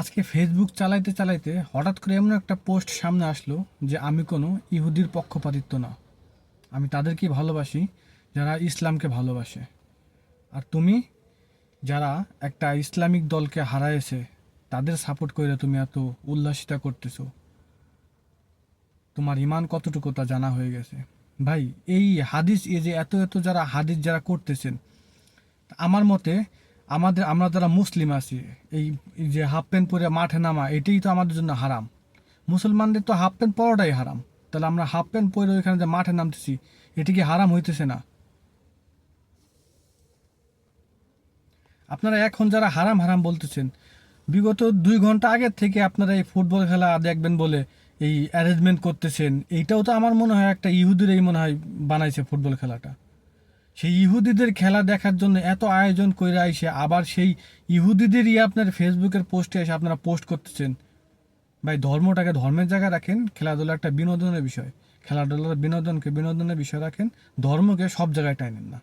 আজকে ফেসবুক চালাইতে চালাইতে হঠাৎ করে এমন একটা পোস্ট সামনে আসলো যে আমি কোনো ইহুদির পক্ষপাতিত্ব না, আমি তাদেরকেই ভালোবাসি যারা ইসলামকে ভালোবাসে। আর তুমি যারা একটা ইসলামিক দলকে হারাইছে তাদের সাপোর্ট করে তুমি এত উল্লাসিতা করতেছো, তোমার ইমান কতটুকু তা জানা হয়ে গেছে। ভাই, এই হাদিস, এই যে এত এত যারা হাদিস যারা করতেছেন, আমার মতে আমরা যারা মুসলিম আছি, এই এই যে হাফ প্যান্ট পরে মাঠে নামা এটাই তো আমাদের জন্য হারাম। মুসলমানদের তো হাফ প্যান্ট পরাটাই হারাম, তাহলে আমরা হাফ প্যান্ট পরে ওইখানে যে মাঠে নামতেছি এটা কি হারাম হইতেছে না? আপনারা এখন যারা হারাম হারাম বলতেছেন, বিগত 2 ঘন্টা আগের থেকে আপনারা এই ফুটবল খেলা দেখবেন বলে এই অ্যারেঞ্জমেন্ট করতেছেন, এইটাও তো আমার মনে হয় একটা ইহুদিরাই মনে হয় বানাইছে ফুটবল খেলাটা। সেই ইহুদিদের খেলা দেখার জন্য এত আয়োজন করে আইসে আবার সেই ইহুদিদেরই আপনার ফেসবুকের পোস্টে এসে আপনারা পোস্ট করতেছেন। ভাই, ধর্মটাকে ধর্মের জায়গায় রাখেন, খেলাধুলা একটা বিনোদনের বিষয়, খেলাধুলার বিনোদনকে বিনোদনের বিষয় রাখেন, ধর্মকে সব জায়গায় টানেন না।